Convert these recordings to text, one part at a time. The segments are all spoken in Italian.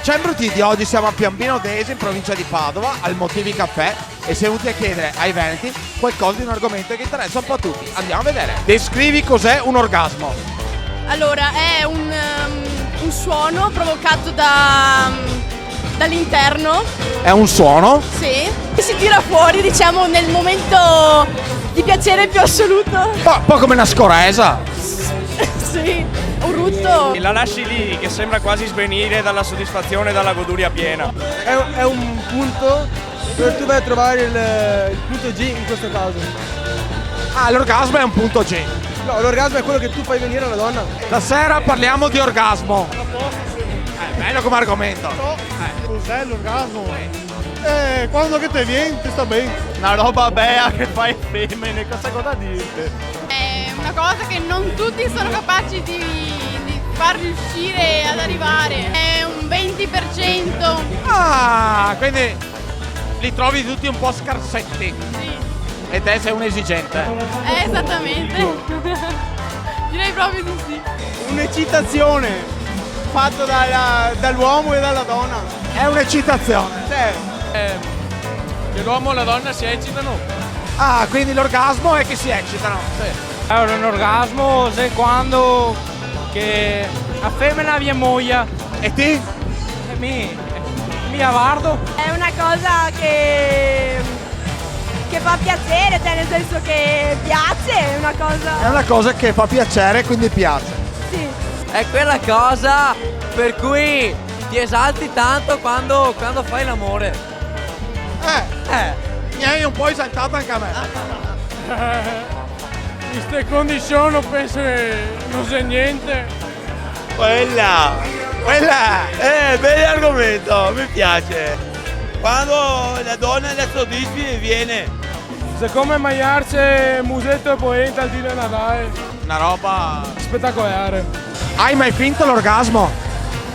Ciao Imbruttiti, di oggi siamo a Piombino Dese in provincia di Padova al Motivi Caffè e siamo venuti a chiedere ai veneti qualcosa di un argomento che interessa un po' a tutti. Andiamo a vedere. Descrivi cos'è un orgasmo. Allora, è un suono provocato dall'interno. È un suono? Sì. Che si tira fuori, diciamo, nel momento di piacere più assoluto. Un po' come una scoresa. Sì, un rutto. La lasci lì che sembra quasi svenire dalla soddisfazione e dalla goduria piena. È un punto dove tu vai a trovare il punto G in questo caso. Ah, l'orgasmo è un punto G. No, l'orgasmo è quello che tu fai venire alla donna. Stasera parliamo di orgasmo. Bello come argomento. Cos'è l'orgasmo? Quando che te viene ti sta bene. Una roba bella che fai femmine, cosa dirte? È una cosa che non tutti sono capaci di far riuscire ad arrivare. È un 20%. Ah, quindi li trovi tutti un po' scarsetti. Sì, E te sei un esigente. esattamente. Direi proprio di sì. Un'eccitazione fatta dall'uomo e dalla donna. È un'eccitazione. Che l'uomo e la donna si eccitano. Ah, quindi l'orgasmo è che si eccitano. Allora, un orgasmo è quando che la femmina vi muoia E ti? e mi avardo. È una cosa che fa piacere, cioè nel senso che piace, è una cosa. È una cosa che fa piacere, quindi piace. Sì. È quella cosa per cui ti esalti tanto quando fai l'amore. Mi hai un po' esaltato anche a me. In queste condizioni penso che non c'è niente. Quella, bello argomento, mi piace. Quando la donna la soddisfi e viene. Siccome mangiarci musetto e poeta al dire Natale, Una roba. spettacolare. Hai mai finto l'orgasmo?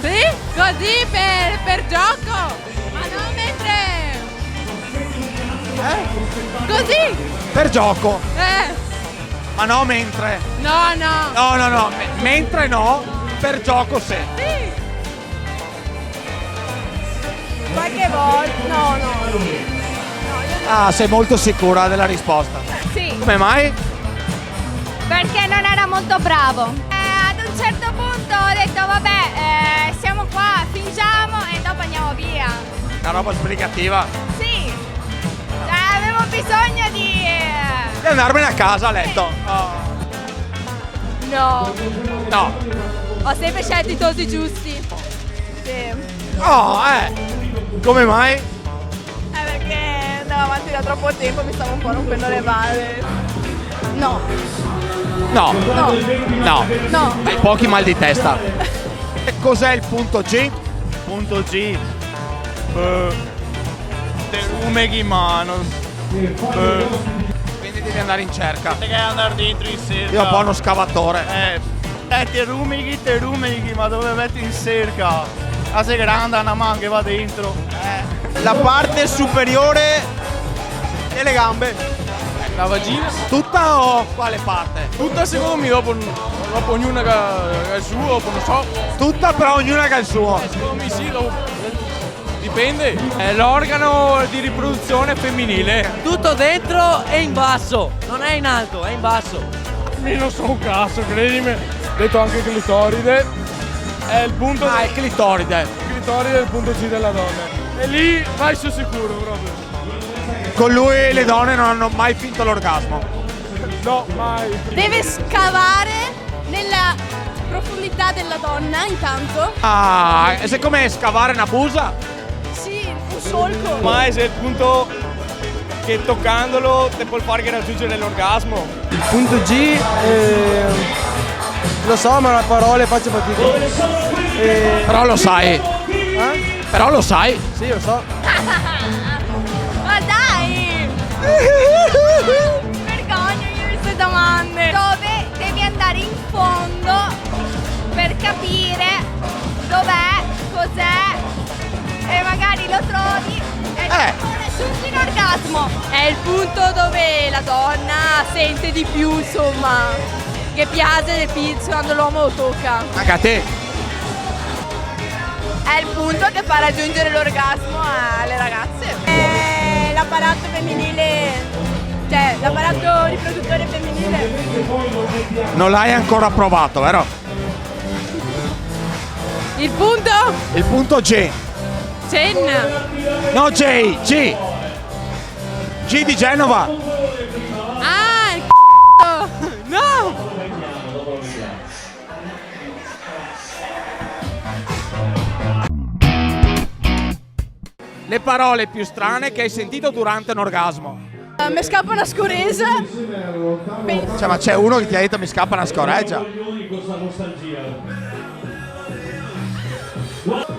Sì, così per gioco. Ma non mentre. Così. Per gioco. Ma no mentre. No. No. Mentre no, per gioco sì. Sì. Qualche volta. No. Ah, sei molto sicura della risposta. Sì. Come mai? Perché non era molto bravo. Ad un certo punto ho detto vabbè, siamo qua, fingiamo e dopo andiamo via. Una roba sbrigativa. Sì. Cioè, avevo bisogno di. Di andarmene a casa a letto. No. No. Ho sempre scelto i dosi giusti. Sì. Come mai? Perché andavo avanti da troppo tempo, mi stavo un po' rompendo le balle. No. No. No. No. Hai pochi mal di testa. E cos'è il punto G? Punto G. Te rumeghi in mano. Quindi devi andare in cerca. Devi andare dentro in cerca. Io ho un po' uno scavatore. Te rumeghi, ma dove metti in cerca? La sei grande, una mano che va dentro. La parte superiore delle gambe. La vagina? Tutta o quale parte? Tutta secondo me, dopo ognuna che ha il suo, dopo non so. Tutta, però ognuna che ha il suo. Secondo me sì, dipende. È l'organo di riproduzione femminile. Tutto dentro e in basso, non è in alto, è in basso. Io non so un cazzo, credimi. Detto anche clitoride. È il punto. Ah, il clitoride. Il clitoride è il punto G della donna. E lì vai sul sicuro proprio. Con lui le donne non hanno mai finto l'orgasmo. No, mai. Deve scavare nella profondità della donna intanto. Ah, e se come scavare una busa? Sì, un solco. Ma è il punto che toccandolo ti può fare raggiungere l'orgasmo. Il punto G, lo so, ma la parole faccio fatica. Però lo sai. Però lo sai. Sì, lo so. Ma dai! Vergogno io di queste domande. Dove devi andare in fondo per capire dov'è, cos'è e magari lo trovi e non raggiungi l'orgasmo. È il punto dove la donna sente di più, insomma, che piace del pizzo quando l'uomo lo tocca. Anche a te. è il punto che fa raggiungere l'orgasmo alle ragazze. È l'apparato femminile, cioè l'apparato riproduttore femminile. Non l'hai ancora provato, vero? Il punto? Il punto G. Chen. No, J. G. G di Genova. Ah, il c***o! No! Le parole più strane che hai sentito durante un orgasmo. Mi scappa una scoresa. Cioè, ma c'è uno che ti ha detto mi scappa una scoreggia.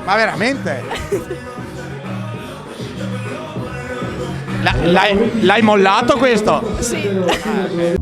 Ma veramente? L'hai mollato questo? Sì.